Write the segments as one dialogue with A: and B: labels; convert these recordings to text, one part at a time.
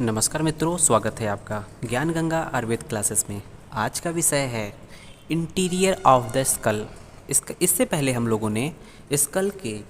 A: नमस्कार मित्रों, स्वागत है आपका ज्ञान गंगा आयुर्वेद क्लासेस में। आज का विषय है इंटीरियर ऑफ द स्कल। इससे पहले हम लोगों ने स्कल के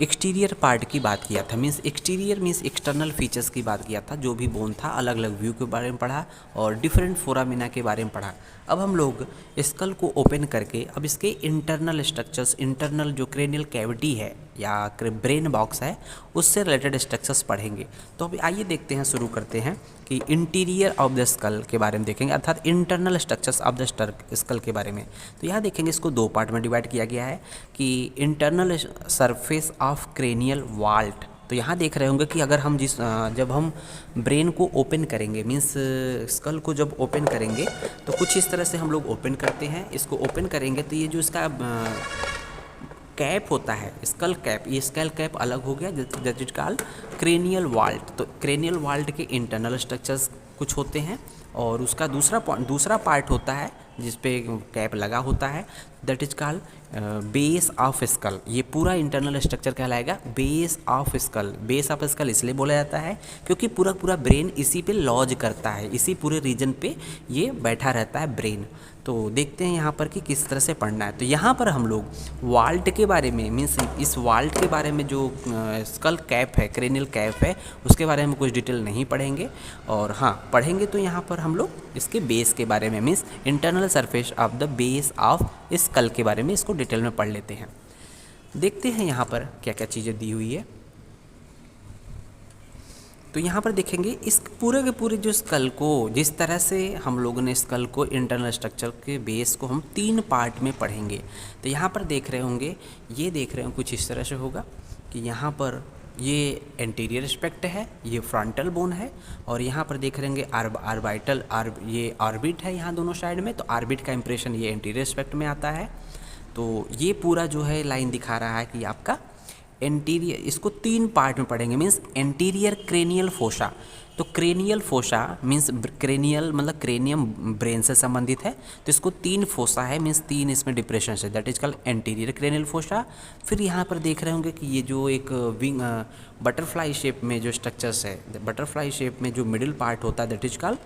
A: एक्सटीरियर पार्ट की बात किया था, means exterior means external features की बात किया था। जो भी बोन था, अलग अलग व्यू के बारे में पढ़ा और डिफरेंट फोरामिना के बारे में पढ़ा। अब हम लोग स्कल को ओपन करके अब इसके इंटरनल स्ट्रक्चर्स, इंटरनल जो क्रेनियल कैविटी है या ब्रेन बॉक्स है, उससे रिलेटेड स्ट्रक्चर्स पढ़ेंगे। तो अभी आइए देखते हैं, शुरू करते हैं कि इंटीरियर ऑफ द स्कल के बारे में देखेंगे, अर्थात internal structures of the skull के बारे में। तो यहाँ देखेंगे, इसको दो पार्ट में डिवाइड किया गया है कि internal surface of cranial vault. तो यहाँ देख रहे होंगे कि अगर हम जब हम ब्रेन को ओपन करेंगे, मीन्स स्कल को जब ओपन करेंगे तो कुछ इस तरह से हम लोग ओपन करते हैं। इसको ओपन करेंगे तो ये जो इसका कैप होता है, स्कल कैप, ये स्कल कैप अलग हो गया, that is called cranial vault. तो क्रेनियल वाल्ट के इंटरनल स्ट्रक्चर्स कुछ होते हैं और उसका दूसरा पार्ट होता है जिस पे कैप लगा होता है, that is called base of skull. ये पूरा इंटरनल स्ट्रक्चर कहलाएगा base of skull. Base of skull इसलिए बोला जाता है क्योंकि पूरा ब्रेन इसी पे लॉज करता है, इसी पूरे रीजन पे ये बैठा रहता है ब्रेन। तो देखते हैं यहाँ पर कि किस तरह से पढ़ना है। तो यहाँ पर हम लोग वाल्ट के बारे में, मीन्स इस वाल्ट के बारे में, जो स्कल कैप है, क्रेनियल कैप है, उसके बारे में कुछ डिटेल नहीं पढ़ेंगे। और हाँ, पढ़ेंगे तो यहाँ पर हम लोग इसके बेस के बारे में, means internal surface of the base of skull के बारे में इसको डिटेल में पढ़ लेते हैं। देखते हैं यहाँ पर क्या क्या चीज़ें दी हुई है। तो यहाँ पर देखेंगे इस पूरे के पूरे जो स्कल को, जिस तरह से हम लोगों ने स्कल को इंटरनल स्ट्रक्चर के बेस को हम 3 पार्ट में पढ़ेंगे। तो यहाँ पर देख रहे होंगे, ये देख रहे हो कुछ इस तरह से होगा कि यहाँ पर ये एंटीरियर एस्पेक्ट है, ये फ्रंटल बोन है, और यहाँ पर देख रहे होंगे आर्बिटल ये ऑर्बिट है यहाँ दोनों साइड में। तो ऑर्बिट का इंप्रेशन ये एंटीरियर एस्पेक्ट में आता है। तो ये पूरा जो है लाइन दिखा रहा है कि आपका एंटीरियर, इसको 3 पार्ट में पढ़ेंगे, मीन्स एंटीरियर क्रेनियल फोसा। तो क्रेनियल फोसा मीन्स क्रेनियल मतलब क्रेनियम ब्रेन से संबंधित है, तो इसको 3 फोसा है, मीन्स 3 इसमें डिप्रेशन है, that is called anterior cranial fossa. फिर यहाँ पर देख रहे होंगे कि ये जो एक विंग बटरफ्लाई शेप में जो स्ट्रक्चर्स है, बटरफ्लाई शेप में जो मिडिल पार्ट होता है, that is called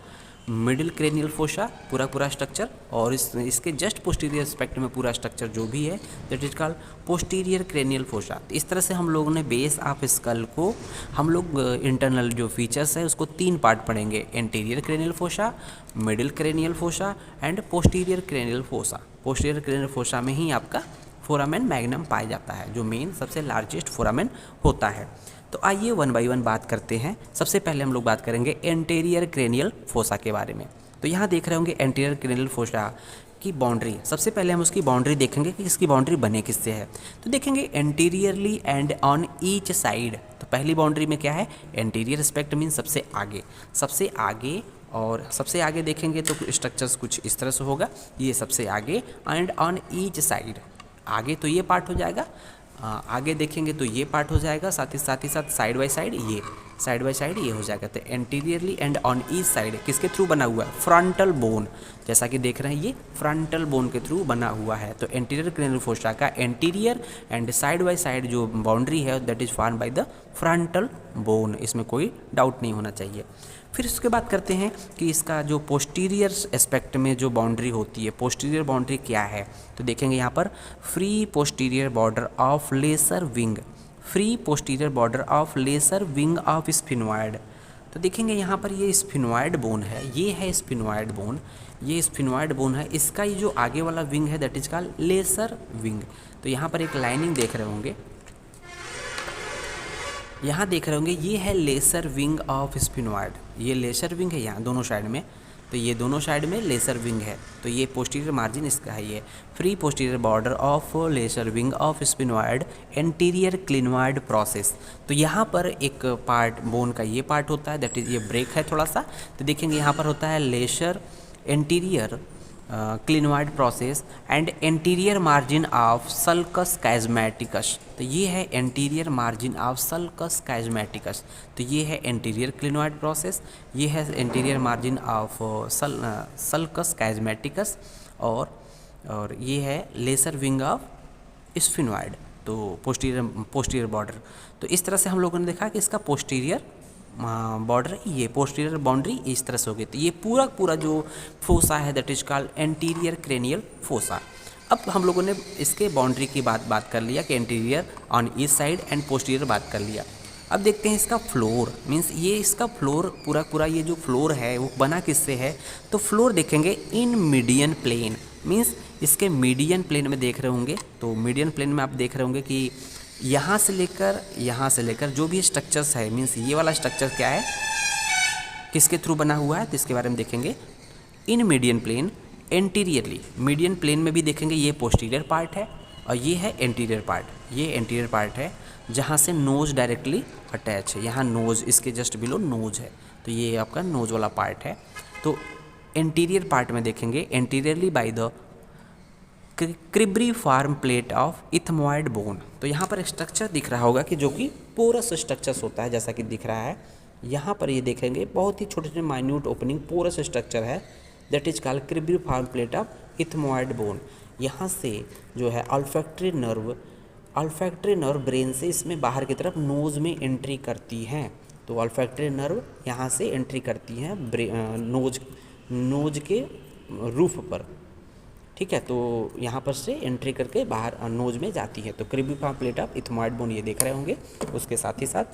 A: middle cranial fossa, पूरा स्ट्रक्चर। और इसके जस्ट पोस्टीरियर एस्पेक्ट में पूरा स्ट्रक्चर जो भी है, that is called posterior cranial fossa. तो इस तरह से हम लोगों ने बेस ऑफ स्कल को, हम लोग इंटरनल जो फीचर्स है उसको 3 पार्ट पढ़ेंगे, anterior cranial fossa, middle cranial fossa and posterior cranial fossa. Posterior cranial fossa में ही आपका फोरामेन मैग्नम पाया जाता है, जो मेन सबसे लार्जेस्ट फोरामेन होता है। तो आइए 1 बाय 1 बात करते हैं। सबसे पहले हम लोग बात करेंगे एंटीरियर क्रेनियल फोसा के बारे में। तो यहाँ देख रहे होंगे एंटीरियर क्रेनियल फोसा की बाउंड्री। सबसे पहले हम उसकी बाउंड्री देखेंगे कि इसकी बाउंड्री बने किससे है। तो देखेंगे anteriorly and on each side. तो पहली बाउंड्री में क्या है, एंटीरियर एस्पेक्ट मीन सबसे आगे, सबसे आगे। और सबसे आगे देखेंगे तो स्ट्रक्चर्स कुछ इस तरह से होगा, ये सबसे आगे, एंड ऑन ईच साइड। आगे तो ये पार्ट हो जाएगा, आगे देखेंगे तो ये पार्ट हो जाएगा, साथ ही साथ साइड बाय साइड ये, साइड बाय साइड ये हो जाएगा। तो anteriorly and on each side किसके थ्रू बना हुआ है, फ्रंटल बोन। जैसा कि देख रहे हैं ये फ्रंटल बोन के थ्रू बना हुआ है। तो एंटीरियर क्रेनियल फोसा का anterior and side by side जो बाउंड्री है, that is form by the frontal bone, इसमें कोई डाउट नहीं होना चाहिए। फिर उसके बाद करते हैं कि इसका जो पोस्टीरियर एस्पेक्ट में जो बाउंड्री होती है, पोस्टीरियर बाउंड्री क्या है। तो देखेंगे यहाँ पर free posterior border of lesser wing, free posterior border of lesser wing of sphenoid. तो देखेंगे यहाँ पर ये स्फिनॉइड बोन है, ये है स्फिनॉइड बोन, ये स्फिनॉइड बोन है। इसका ये जो आगे वाला विंग है, that is called lesser wing. तो यहाँ पर एक लाइनिंग देख रहे होंगे, यहाँ देख रहे होंगे ये है लेसर विंग ऑफ स्फिनॉइड, ये लेसर विंग है यहाँ दोनों साइड में। तो ये दोनों साइड में लेसर विंग है। तो ये पोस्टीरियर मार्जिन इसका है, ये free posterior border of lesser wing of sphenoid anterior clinoid process. तो यहाँ पर एक पार्ट बोन का ये पार्ट होता है, दैट इज ये ब्रेक है थोड़ा सा। तो देखेंगे यहाँ पर होता है lesser anterior clinoid process and anterior margin of sulcus chiasmaticus. तो ये है anterior margin of sulcus chiasmaticus. तो ये है एंटीरियर क्लिनॉइड प्रोसेस, ये है anterior margin of sulcus chiasmaticus, और ये है लेसर विंग ऑफ स्फिनॉइड। तो पोस्टीरियर बॉर्डर। तो इस तरह से हम लोगों ने देखा कि इसका पोस्टीरियर बॉर्डर, ये पोस्टीरियर बाउंड्री इस तरह से होगी। तो ये पूरा पूरा जो फोसा है that is called anterior cranial fossa. अब हम लोगों ने इसके बाउंड्री की बात कर लिया कि anterior on each side and posterior बात कर लिया। अब देखते हैं इसका फ्लोर, मीन्स ये इसका फ्लोर पूरा पूरा ये जो फ्लोर है वो बना किससे है। तो फ्लोर देखेंगे इन मीडियन प्लेन, मीन्स इसके मीडियन प्लेन में देख रहे होंगे। तो मीडियन प्लेन में आप देख रहे होंगे कि यहाँ से लेकर जो भी स्ट्रक्चर्स है, मीन्स ये वाला स्ट्रक्चर क्या है, किसके थ्रू बना हुआ है, तो इसके बारे में देखेंगे। In median plane anteriorly, median plane में भी देखेंगे ये पोस्टीरियर पार्ट है और ये है एंटीरियर पार्ट। ये एंटीरियर पार्ट है जहाँ से नोज़ डायरेक्टली अटैच है, यहाँ नोज़ इसके जस्ट बिलो नोज़ है, तो ये आपका नोज़ वाला पार्ट है। तो एंटीरियर पार्ट में देखेंगे anteriorly by the cribriform plate of ethmoid bone. तो यहाँ पर स्ट्रक्चर दिख रहा होगा कि जो कि पोरस स्ट्रक्चर्स होता है, जैसा कि दिख रहा है यहाँ पर। ये देखेंगे बहुत ही छोटे छोटे माइन्यूट ओपनिंग पोरस स्ट्रक्चर है that is called cribriform plate of ethmoid bone. यहाँ से जो है अल्फैक्टरी नर्व ब्रेन से इसमें बाहर की तरफ नोज़ में एंट्री करती हैं। तो अल्फैक्टरी नर्व यहाँ से एंट्री करती हैं नोज के रूफ पर, ठीक है। तो यहाँ पर से एंट्री करके बाहर नोज में जाती है। तो क्रिब्रीफॉर्म प्लेट ऑफ इथमोइड बोन ये देख रहे होंगे। उसके साथ ही साथ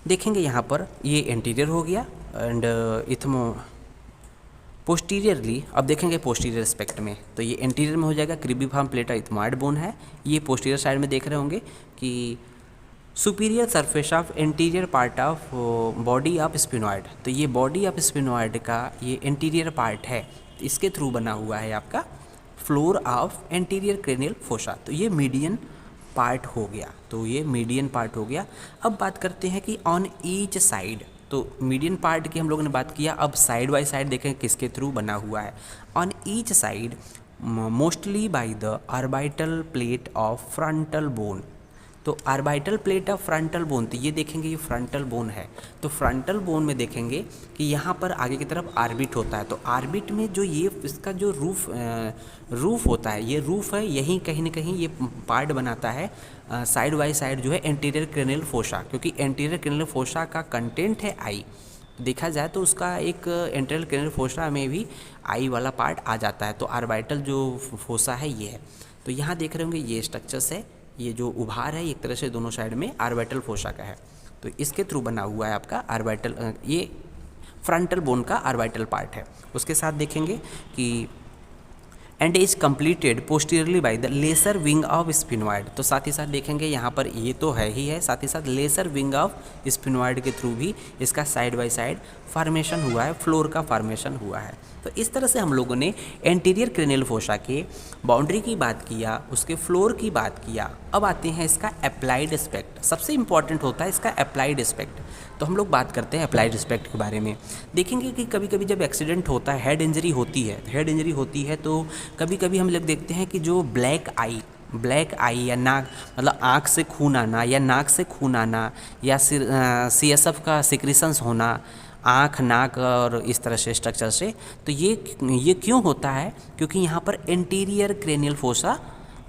A: देखेंगे यहाँ पर ये एंटीरियर हो गया एंड पोस्टीरियरली। अब देखेंगे पोस्टीरियर एस्पेक्ट में, तो ये एंटीरियर में हो जाएगा क्रिब्रीफॉर्म प्लेट ऑफ इथमोइड बोन है। ये पोस्टीरियर साइड में देख रहे होंगे कि superior surface of anterior part of body of sphenoid. तो ये बॉडी ऑफ स्पिनॉइड का ये एंटीरियर पार्ट है, इसके थ्रू बना हुआ है आपका floor of anterior cranial fossa. तो ये मीडियन पार्ट हो गया। तो ये मीडियन पार्ट हो गया। अब बात करते हैं कि ऑन ईच साइड, तो मीडियन पार्ट की हम लोगों ने बात किया। अब साइड बाय साइड देखें किसके थ्रू बना हुआ है। On each side mostly by the orbital plate of frontal bone. तो orbital plate of frontal bone, तो ये देखेंगे ये फ्रंटल बोन है। तो फ्रंटल बोन में देखेंगे कि यहाँ पर आगे की तरफ ऑर्बिट होता है। तो ऑर्बिट में जो ये इसका जो रूफ होता है, ये रूफ है, यहीं कहीं ना कहीं ये पार्ट बनाता है साइड बाय साइड जो है एंटीरियर क्रेनियल फोसा। क्योंकि एंटीरियर क्रेनियल फोसा का कंटेंट है आई, देखा जाए तो उसका एक एंटीरियर क्रेनियल फोसा में भी आई वाला पार्ट आ जाता है। तो ऑर्बिटल जो फोसा है ये है। तो यहाँ देख रहे होंगे ये स्ट्रक्चर्स है, ये जो उभार है एक तरह से दोनों साइड में ऑर्बिटल फोसा का है। तो इसके थ्रू बना हुआ है आपका ऑर्बिटल, ये फ्रंटल बोन का ऑर्बिटल पार्ट है। उसके साथ देखेंगे कि and is completed posteriorly by the lesser wing of sphenoid. तो साथ ही साथ देखेंगे यहाँ पर ये तो है ही है, साथ ही साथ लेसर विंग ऑफ स्पिनॉइड के थ्रू भी इसका साइड बाय साइड फॉर्मेशन हुआ है, फ्लोर का फॉर्मेशन हुआ है। तो इस तरह से हम लोगों ने एंटीरियर क्रेनियल फोसा के बाउंड्री की बात किया, उसके फ्लोर की बात किया। अब आते हैं इसका अप्लाइड एस्पेक्ट। सबसे इंपॉर्टेंट होता है इसका अप्लाइड एस्पेक्ट। तो हम लोग बात करते हैं अप्लाइड एस्पेक्ट के बारे में। देखेंगे कि कभी कभी जब एक्सीडेंट होता है, हेड इंजरी होती है तो कभी कभी हम लोग देखते हैं कि जो ब्लैक आई या नाक, मतलब आँख से खून आना या नाक से खून आना या CSF का सिक्रीशंस होना आँख, नाक और इस तरह से स्ट्रक्चर से, तो ये क्यों होता है? क्योंकि यहाँ पर anterior cranial fossa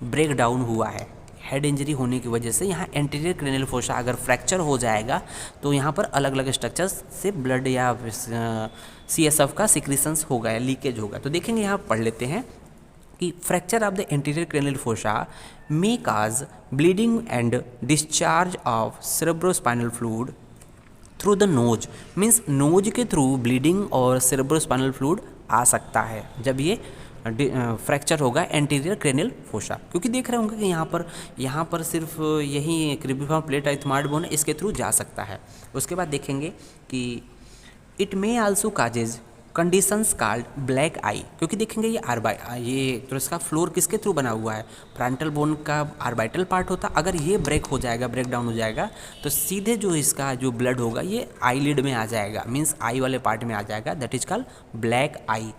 A: break down हुआ है। हेड इंजरी होने की वजह से यहाँ एंटीरियर क्रेनियल फोसा अगर फ्रैक्चर हो जाएगा तो यहाँ पर अलग अलग स्ट्रक्चर्स से ब्लड या CSF का सिक्रीशंस होगा या लीकेज होगा। तो देखेंगे यहाँ पढ़ लेते हैं कि fracture of the anterior cranial fossa may cause bleeding and discharge of cerebrospinal fluid through the nose. Means nose के थ्रू ब्लीडिंग और सेरेब्रोस्पाइनल फ्लूइड आ सकता है जब ये फ्रैक्चर होगा एंटीरियर क्रेनियल फोसा। क्योंकि देख रहे होंगे कि यहाँ पर सिर्फ यही क्रिब्रीफॉर्म प्लेट ऑफ इथमोइड बोन है, इसके थ्रू जा सकता है। उसके बाद देखेंगे कि it may also causes conditions called black eye. क्योंकि देखेंगे ये तो इसका फ्लोर किसके थ्रू बना हुआ है, फ्रंटल बोन का ऑर्बिटल पार्ट होता। अगर ये ब्रेक डाउन हो जाएगा तो सीधे जो इसका जो ब्लड होगा ये आईलिड में आ जाएगा, मीन्स आई वाले पार्ट में आ जाएगा, that is called black eye.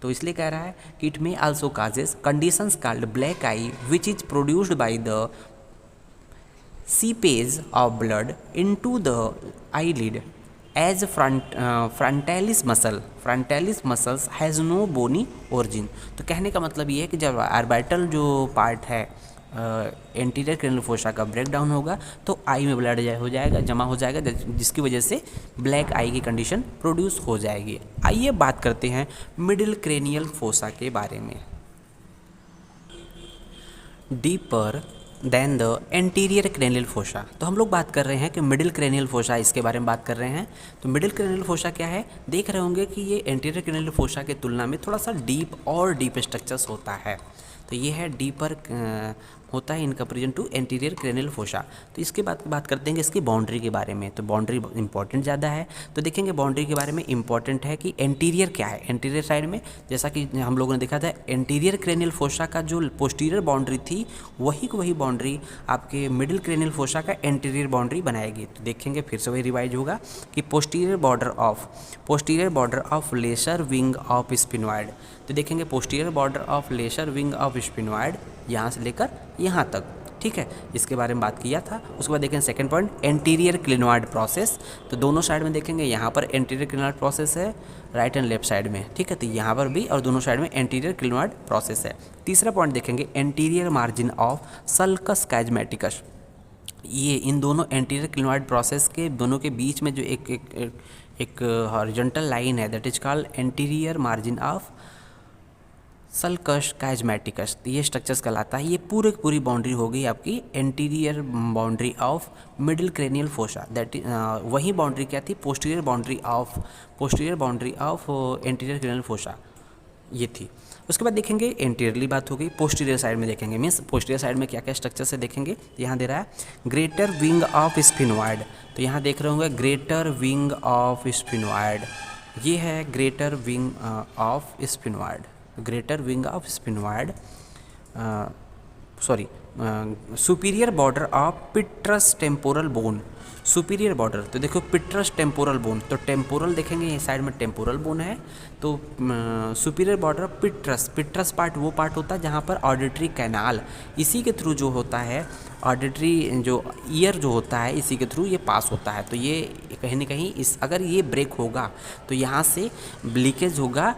A: तो इसलिए कह रहा है कि it may also causes conditions called black eye which is produced by the seepage of blood into the eyelid as frontalis muscles has no bony origin. तो कहने का मतलब ये है कि जब ऑर्बिटल जो पार्ट है एंटीरियर क्रेनियल फोसा का ब्रेक डाउन होगा तो आई में ब्लड हो जाएगा, जमा हो जाएगा, जिसकी वजह से ब्लैक आई की कंडीशन प्रोड्यूस हो जाएगी। आइए बात करते हैं मिडिल क्रेनियल फोसा के बारे में। Deeper than the anterior cranial fossa, तो हम लोग बात कर रहे हैं कि मिडिल क्रेनियल फोसा, इसके बारे में बात कर रहे हैं। तो मिडिल क्रेनियल फोसा क्या है, देख रहे होंगे कि ये एंटीरियर क्रेनियल फोसा के तुलना में थोड़ा सा डीप स्ट्रक्चर्स होता है। तो ये है डीपर होता है in comparison to anterior cranial fossa. तो इसके बाद बात करते हैं इसकी बाउंड्री के बारे में। तो बाउंड्री इंपॉर्टेंट ज़्यादा है, तो देखेंगे बाउंड्री के बारे में इंपॉर्टेंट है कि एंटीरियर क्या है। एंटीरियर साइड में जैसा कि हम लोगों ने देखा था, एंटीरियर क्रेनियल फोसा का जो पोस्टीरियर बाउंड्री थी वही बाउंड्री आपके मिडिल क्रेनियल फोसा का एंटीरियर बाउंड्री बनाएगी। तो देखेंगे फिर से वही रिवाइज होगा कि posterior border of lesser wing of sphenoid. तो देखेंगे posterior border of lesser wing of sphenoid यहाँ से लेकर यहाँ तक, ठीक है, इसके बारे में बात किया था। उसके बाद देखेंगे second point anterior clinoid process. तो दोनों साइड में देखेंगे यहाँ पर एंटीरियर क्लिनॉइड प्रोसेस है राइट एंड लेफ्ट साइड में, ठीक है, तो यहाँ पर भी और दोनों साइड में एंटीरियर क्लिनॉइड प्रोसेस है। तीसरा पॉइंट देखेंगे anterior margin of sulcus chiasmaticus. ये इन दोनों एंटीरियर क्लिनॉइड प्रोसेस के दोनों के बीच में जो एक हॉरिजॉन्टल लाइन है that is called anterior margin of sulcus chiasmaticus. ये स्ट्रक्चर्स कहलाता है। ये पूरी बाउंड्री हो गई आपकी anterior boundary of middle cranial fossa. That वही बाउंड्री क्या थी, posterior boundary of anterior cranial fossa ये थी। उसके बाद देखेंगे एंटीरियरली बात हो गई, पोस्टीरियर साइड में देखेंगे, मीन्स पोस्टीरियर साइड में क्या क्या स्ट्रक्चर है देखेंगे। तो यहाँ दे रहा है ग्रेटर विंग ऑफ स्पिनॉइड। तो यहाँ देख रहे होंगे ग्रेटर विंग ऑफ स्पिनॉइड, ये है greater wing of sphenoid, greater wing of sphenoid, superior border of petrous temporal bone. Superior border, तो देखो पिट्रस टेम्पोरल बोन, तो टेम्पोरल देखेंगे ये साइड में टेम्पोरल बोन है। तो superior border of petrous part वो पार्ट होता है जहाँ पर ऑडिटरी कैनाल, इसी के थ्रू जो होता है ऑडिटरी जो ईयर जो होता है इसी के थ्रू ये पास होता है। तो ये कहीं ना कहीं अगर ये ब्रेक होगा तो यहाँ से लीकेज होगा,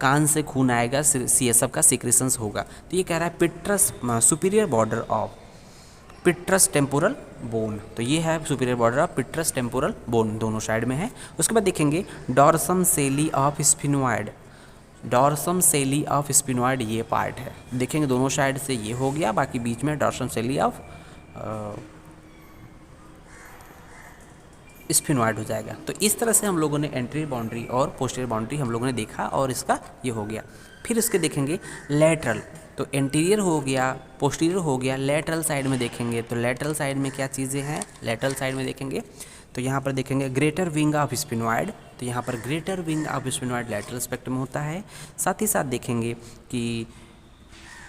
A: कान से खून आएगा, CSF का सिक्रेशंस होगा। तो ये कह रहा है petrous superior border of petrous temporal bone. तो ये है superior border of petrous temporal bone, दोनों साइड में है। उसके बाद देखेंगे dorsum sellae of sphenoid. Dorsum sellae of sphenoid ये पार्ट है, देखेंगे दोनों साइड से ये हो गया, बाकी बीच में डॉर्सम सेली ऑफ स्पिनॉइड हो जाएगा। तो इस तरह से हम लोगों ने एंटीरियर बाउंड्री और पोस्टीरियर बाउंड्री हम लोगों ने देखा और इसका ये हो गया। फिर इसके देखेंगे लेटरल, तो एंटीरियर हो गया, पोस्टीरियर हो गया, लेटरल साइड में देखेंगे। तो लेटरल साइड में क्या चीज़ें हैं, लेटरल साइड में देखेंगे तो यहाँ पर देखेंगे ग्रेटर विंग ऑफ स्पिनॉइड। तो यहाँ पर greater wing of sphenoid lateral spectrum में होता है। साथ ही साथ देखेंगे कि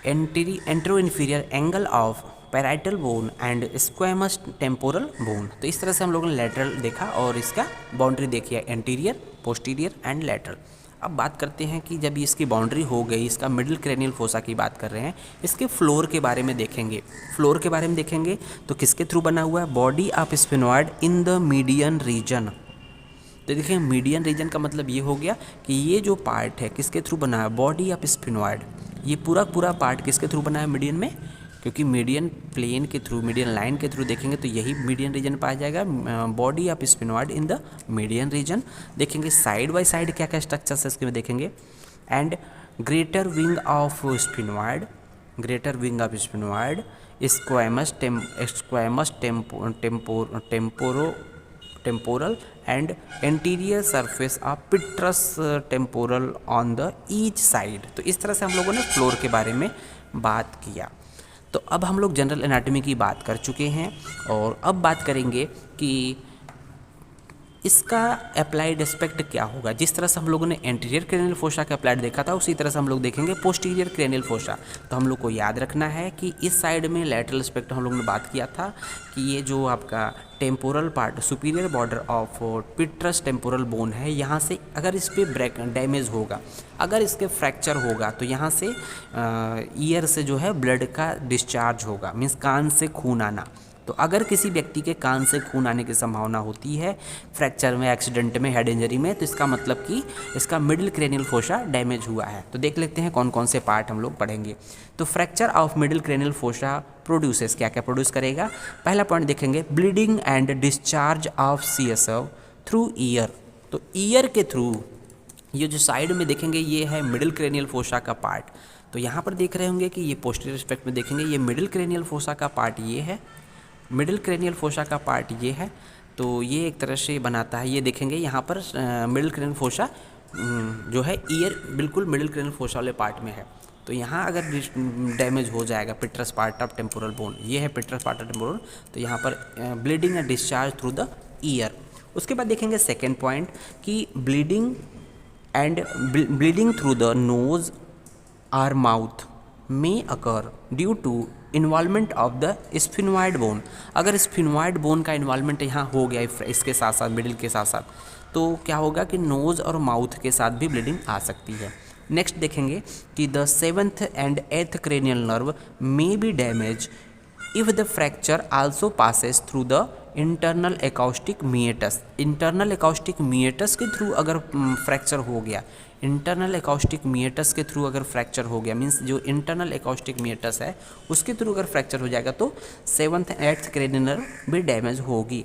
A: antero inferior angle of parietal bone and squamous temporal bone. तो इस तरह से हम लोगों ने लेटरल देखा और इसका बाउंड्री देखी है एंटीरियर, पोस्टीरियर एंड लेटरल। अब बात करते हैं कि जब इसकी बाउंड्री हो गई, इसका मिडिल क्रेनियल फोसा की बात कर रहे हैं, इसके फ्लोर के बारे में देखेंगे। फ्लोर के बारे में देखेंगे तो किसके थ्रू बना हुआ है, body of sphenoid in the median region. तो देखिए मीडियन रीजन का मतलब ये हो गया कि ये जो पार्ट है किसके थ्रू बना है, बॉडी ऑफ स्पिनॉइड। ये पूरा पार्ट किसके थ्रू बना है, मीडियन में, क्योंकि मीडियन प्लेन के थ्रू, मीडियन लाइन के थ्रू देखेंगे तो यही मीडियन रीजन पाया जाएगा, body of sphenoid in the median region. देखेंगे साइड बाय साइड क्या क्या स्ट्रक्चर्स है इसके में देखेंगे। And greater wing of sphenoid, greater wing of sphenoid, squamous temporal and anterior surface of petrous temporal on the each side. तो इस तरह से हम लोगों ने फ्लोर के बारे में बात किया। तो अब हम लोग जनरल एनाटॉमी की बात कर चुके हैं और अब बात करेंगे कि इसका अप्लाइड एस्पेक्ट क्या होगा। जिस तरह से हम लोगों ने एंटीरियर क्रेनियल फोसा का अप्लाइड देखा था उसी तरह से हम लोग देखेंगे पोस्टीरियर क्रेनियल फोसा। तो हम लोग को याद रखना है कि इस साइड में लैटरल एस्पेक्ट हम लोगों ने बात किया था कि ये जो आपका temporal part superior border of petrous temporal bone है, यहाँ से अगर इस पर ब्रेक डैमेज होगा, अगर इसके फ्रैक्चर होगा तो यहाँ से ईयर से जो है ब्लड का डिस्चार्ज होगा, मीन्स कान से खून आना। तो अगर किसी व्यक्ति के कान से खून आने की संभावना होती है फ्रैक्चर में, एक्सीडेंट में, हेड इंजरी में, तो इसका मतलब कि इसका मिडिल क्रेनियल फोसा डैमेज हुआ है। तो देख लेते हैं कौन कौन से पार्ट हम लोग पढ़ेंगे। तो fracture of middle cranial fossa produces, क्या क्या प्रोड्यूस करेगा। पहला पॉइंट देखेंगे, bleeding and discharge of CSF through year. तो ईयर के थ्रू, ये जो साइड में देखेंगे ये है मिडिल क्रेनियल फोसा का पार्ट। तो यहाँ पर देख रहे होंगे कि ये पोस्टीरियर एस्पेक्ट में देखेंगे ये मिडिल क्रेनियल फोसा का पार्ट ये है, मिडिल क्रेनियल फोसा का पार्ट ये है। तो ये एक तरह से बनाता है, ये देखेंगे यहाँ पर मिडिल क्रेनियल फोसा जो है ईयर बिल्कुल मिडिल क्रेनियल फोसा वाले पार्ट में है। तो यहाँ अगर डैमेज हो जाएगा petrous part of temporal bone, ये है पिट्रस पार्ट ऑफ टेम्पोरल, तो यहाँ पर bleeding and discharge through the ear. उसके बाद देखेंगे सेकेंड पॉइंट कि bleeding and bleeding through the nose और माउथ में occur due to involvement of the sphenoid bone. अगर स्फिनॉइड बोन का इन्वॉल्वमेंट यहाँ हो गया इसके साथ साथ, मिडिल के साथ साथ, तो क्या होगा कि नोज़ और माउथ के साथ भी ब्लीडिंग आ सकती है। नेक्स्ट देखेंगे कि the 7th and 8th cranial nerve may be damage if the fracture also passes through the internal acoustic meatus. Internal acoustic meatus के थ्रू अगर फ्रैक्चर हो गया, इंटरनल एकॉस्टिक मीएटस के थ्रू अगर फ्रैक्चर हो गया, मीन्स जो इंटरनल एकॉस्टिक मीएटस है उसके थ्रू अगर फ्रैक्चर हो जाएगा तो 7th 8th क्रेनियल नर्व भी डैमेज होगी।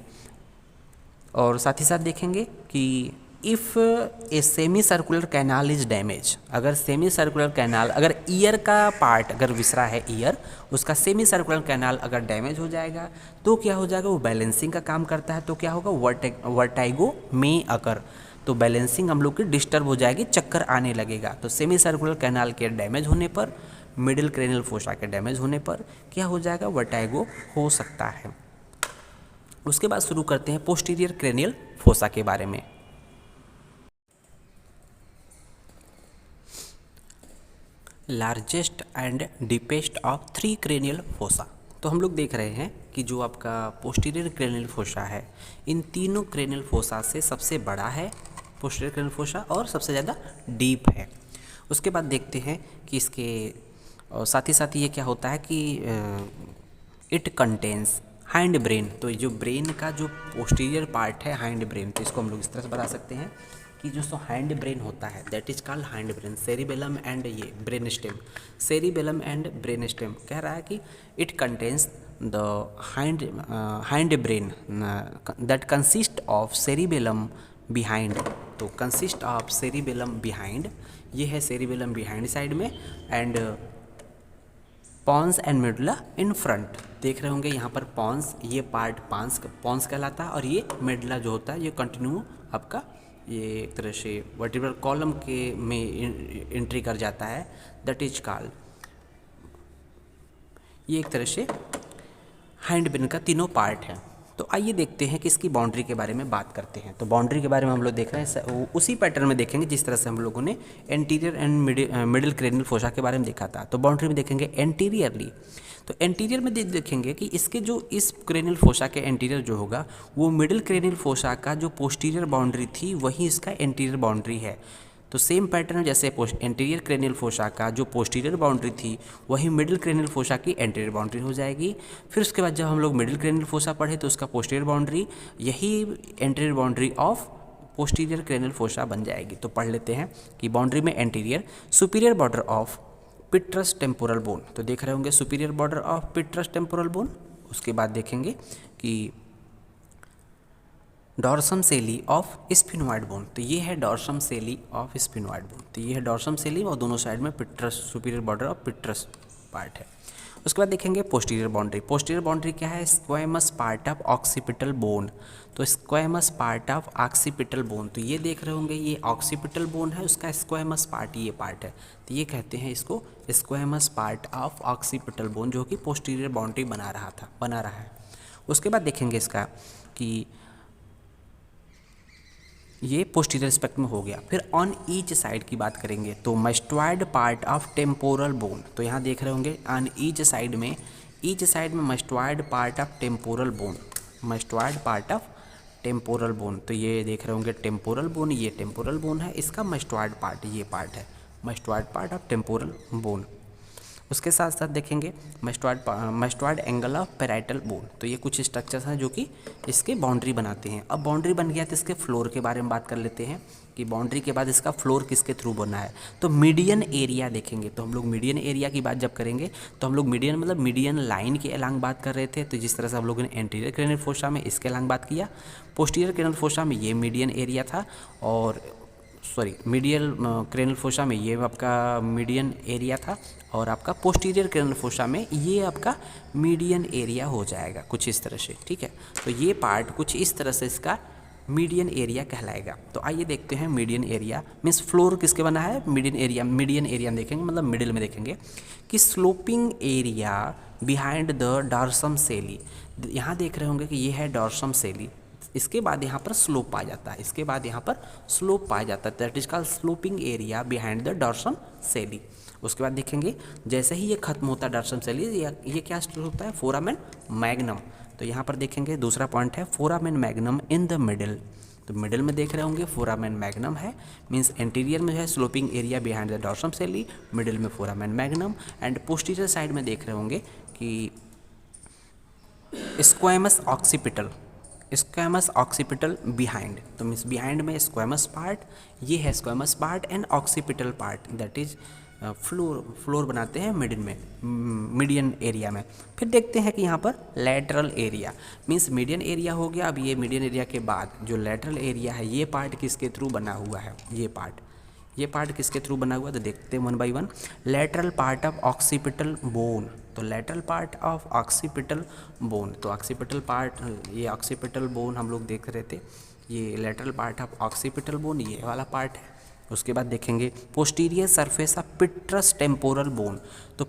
A: और साथ ही साथ देखेंगे कि if a semi circular canal is damage, अगर सेमी सर्कुलर कैनाल, अगर ईयर का पार्ट अगर विसरा है ईयर, उसका सेमी सर्कुलर कैनाल अगर डैमेज हो जाएगा तो क्या हो जाएगा, वो बैलेंसिंग का काम करता है, तो क्या होगा, वर्टाइगो में अकर, तो बैलेंसिंग हम लोग की डिस्टर्ब हो जाएगी, चक्कर आने लगेगा। तो सेमी सर्कुलर कैनाल के डैमेज होने पर, मिडिल क्रेनियल फोसा के डैमेज होने पर क्या हो जाएगा, वर्टाइगो हो सकता है। उसके बाद शुरू करते हैं पोस्टीरियर क्रेनियल फोसा के बारे में। Largest and deepest of 3 cranial fossa. तो हम लोग देख रहे हैं कि जो आपका पोस्टीरियर क्रेनियल फोसा है, इन तीनों क्रेनियल फोसा से सबसे बड़ा है पोस्टीरियर क्रेनियल फोसा और सबसे ज़्यादा डीप है। उसके बाद देखते हैं कि इसके साथ ही ये क्या होता है कि इट कंटेन्स हाइंड ब्रेन। तो जो ब्रेन का जो पोस्टीरियर पार्ट है हाइंड ब्रेन, तो इसको हम लोग इस तरह से बता सकते हैं कि जो सो हाइंड ब्रेन होता है that is called hind brain, cerebellum and ये brain stem, cerebellum and brain stem. कह रहा है कि it contains the hind brain that consist of cerebellum behind. तो कंसिस्ट ऑफ सेरिबेलम बिहाइंड, ये है सेरिबेलम बिहाइंड साइड में, and pons and medulla in front. देख रहे होंगे यहाँ पर पॉन्स, ये पार्ट पॉन्स कहलाता है, और ये मेडुला जो होता है ये कंटिन्यू आपका ये एक तरह से वर्टिब्रल कॉलम के में एंट्री कर जाता है, दैट इज कॉल्ड, ये एक तरह से हाइंड ब्रेन का तीनों पार्ट है। तो आइए देखते हैं कि इसकी बाउंड्री के बारे में बात करते हैं। तो बाउंड्री के बारे में हम लोग देख रहे हैं उसी पैटर्न में देखेंगे जिस तरह से हम लोगों ने anterior and middle cranial fossa के बारे में देखा था। तो बाउंड्री में देखेंगे एंटीरियरली, तो एंटीरियर में देखेंगे कि इसके जो इस क्रेनियल फोसा के एंटीरियर जो होगा वो मिडिल क्रेनियल फोसा का जो पोस्टीरियर बाउंड्री थी वही इसका एंटीरियर बाउंड्री है। तो सेम पैटर्न जैसे एंटीरियर क्रेनियल फोसा का जो पोस्टीरियर बाउंड्री थी वही मिडिल क्रेनियल फोसा की एंटीरियर बाउंड्री हो जाएगी। फिर उसके बाद जब हम लोग मिडिल क्रेनियल फोसा पढ़े तो उसका पोस्टीरियर बाउंड्री यही anterior boundary of posterior cranial fossa बन जाएगी। तो पढ़ लेते हैं कि बाउंड्री में anterior superior border of petrous temporal bone, तो देख रहे होंगे superior border of petrous temporal bone. उसके बाद देखेंगे कि dorsum sellae of sphenoid bone, तो ये है dorsum sellae of sphenoid bone, तो ये है डॉर्सम सेली और दोनों साइड में पिट्रस superior border of petrous part है। उसके बाद देखेंगे पोस्टीरियर बाउंड्री। पोस्टीरियर बाउंड्री क्या है, squamous part of occipital bone, तो squamous part of occipital bone, तो ये देख रहे होंगे ये ऑक्सीपिटल बोन है, उसका स्क्वैमस पार्ट ये पार्ट है, तो ये कहते हैं इसको squamous part of occipital bone, जो कि पोस्टीरियर बाउंड्री बना रहा है। उसके बाद देखेंगे इसका कि ये पोस्टीरियर एस्पेक्ट में हो गया। फिर ऑन ईच साइड की बात करेंगे तो mastoid part of temporal bone, तो यहाँ देख रहे होंगे ऑन ईच साइड में mastoid part of temporal bone, mastoid part of temporal bone, तो ये देख रहे होंगे टेम्पोरल बोन, ये टेम्पोरल बोन है, इसका मस्टॉइड पार्ट ये पार्ट है, mastoid part of temporal bone. उसके साथ साथ देखेंगे mastoid angle of parietal bone. तो ये कुछ स्ट्रक्चर्स हैं जो कि इसके बाउंड्री बनाते हैं। अब बाउंड्री बन गया तो इसके फ्लोर के बारे में बात कर लेते हैं कि बाउंड्री के बाद इसका फ्लोर किसके थ्रू बना है। तो मीडियन एरिया देखेंगे, तो हम लोग मीडियन एरिया की बात जब करेंगे तो हम लोग मीडियन मतलब मीडियन लाइन के अलांग बात कर रहे थे। तो जिस तरह से हम लोगों ने एंटीरियर क्रेनियल फोसा में इसके अलांग बात किया, पोस्टीरियर क्रेनियल फोसा में ये मीडियन एरिया था, और मीडियल क्रेनियल फोसा में ये आपका मीडियन एरिया था, और आपका पोस्टीरियर क्रेनियल फोसा में ये आपका मीडियन एरिया हो जाएगा कुछ इस तरह से। ठीक है, तो ये पार्ट कुछ इस तरह से इसका मीडियन एरिया कहलाएगा। तो आइए देखते हैं मीडियन एरिया मीन्स फ्लोर किसके बना है। मीडियन एरिया देखेंगे मतलब मिडिल में देखेंगे कि sloping area behind the dorsum सेली। यहाँ देख रहे होंगे कि ये है डॉर्सम सेली, इसके बाद यहाँ पर स्लोप आ जाता है, इसके बाद यहाँ पर स्लोप आ जाता है, that is called sloping area behind the dorsum सेली। उसके बाद देखेंगे जैसे ही ये खत्म होता है डॉर्सम सेली, ये क्या होता है, फोरामेन मैग्नम। तो यहाँ पर देखेंगे दूसरा पॉइंट है foramen magnum in the middle. तो मिडिल में देख रहे होंगे फोरामेन मैग्नम है, मीन्स एंटीरियर में है sloping area behind the dorsum सेली, मिडिल में foramen magnum, and posterior side में देख रहे होंगे कि स्क्वैमस ऑक्सीपिटल बिहाइंड। तो मीन्स बिहाइंड में स्क्वैमस पार्ट, ये है squamous part and occipital part, that is floor बनाते हैं मीडियन एरिया में। फिर देखते हैं कि यहाँ पर lateral area means median area हो गया। अब ये मीडियन एरिया के बाद जो लैटरल एरिया है, ये पार्ट किसके थ्रू बना हुआ है, ये पार्ट किसके थ्रू बना हुआ है, तो देखते हैं one by one. Lateral part of occipital bone, तो lateral part of occipital bone, तो ऑक्सीपिटल पार्ट, ये ऑक्सीपिटल बोन हम लोग देख रहे थे, ये lateral part of occipital bone ये वाला पार्ट है। उसके बाद देखेंगे posterior surface of petrous temporal bone, तो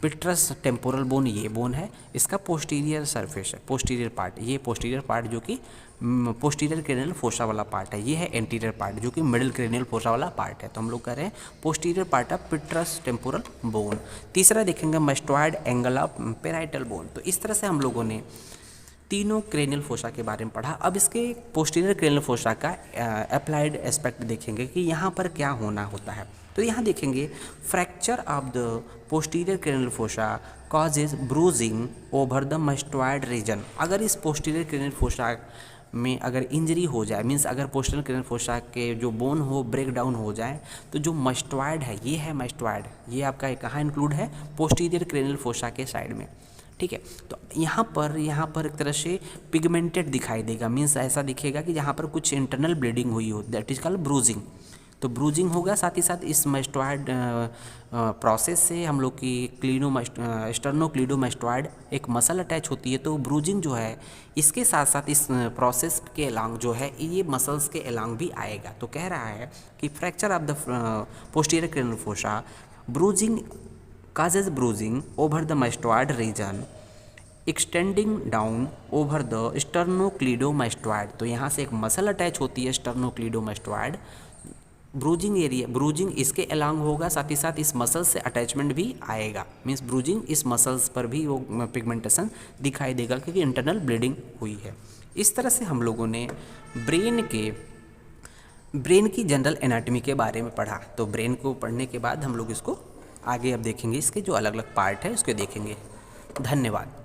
A: पिट्रस टेम्पोरल बोन ये बोन है, इसका पोस्टीरियर सरफेस है, पोस्टीरियर पार्ट, ये पोस्टीरियर पार्ट जो कि पोस्टीरियर क्रेनियल फोसा वाला पार्ट है, ये है एंटीरियर पार्ट जो कि मिडिल क्रेनियल फोसा वाला पार्ट है। तो हम लोग कह रहे हैं posterior part of petrous temporal bone. तीसरा देखेंगे mastoid angle of parietal bone. तो इस तरह से हम लोगों ने तीनों क्रेनियल फोसा के बारे में पढ़ा। अब इसके पोस्टीरियर क्रेनियल फोसा का अप्लाइड एस्पेक्ट देखेंगे कि यहाँ पर क्या होना होता है। तो यहाँ देखेंगे fracture of the posterior cranial fossa causes bruising over the mastoid region. अगर इस पोस्टीरियर क्रेनियल फोसा में अगर इंजरी हो जाए, मीन्स अगर पोस्टीरियर क्रेनियल फोसा के जो बोन हो ब्रेक डाउन हो जाए, तो जो मस्टॉइड है, ये है मस्टॉइड, ये आपका कहाँ इंक्लूड है, पोस्टीरियर क्रेनियल फोसा के साइड में। ठीक है, तो यहाँ पर एक तरह से पिगमेंटेड दिखाई देगा, मीन्स ऐसा दिखेगा कि जहाँ पर कुछ इंटरनल ब्लीडिंग हुई हो, दैट इज कॉल्ड ब्रूजिंग। तो ब्रूजिंग होगा, साथ ही साथ इस मस्टॉइड प्रोसेस से हम लोग की स्टर्नोक्लीडोमस्टॉइड एक मसल अटैच होती है। तो ब्रूजिंग जो है इसके साथ साथ इस प्रोसेस के अलांग जो है ये मसल्स के अलांग भी आएगा। तो कह रहा है कि fracture of the posterior cranial fossa bruising causes bruising over the mastoid region extending down over the sternocleidomastoid। तो यहाँ से एक मसल अटैच होती है sternocleidomastoid, ब्रूजिंग इसके अलांग होगा, साथ ही साथ इस मसल से अटैचमेंट भी आएगा, मीन्स ब्रूजिंग इस मसल्स पर भी वो पिगमेंटेशन दिखाई देगा क्योंकि इंटरनल ब्लीडिंग हुई है। इस तरह से हम लोगों ने ब्रेन की जनरल एनाटॉमी के बारे में पढ़ा। तो ब्रेन को पढ़ने के बाद हम लोग इसको आगे अब देखेंगे, इसके जो अलग अलग पार्ट है उसके देखेंगे। धन्यवाद।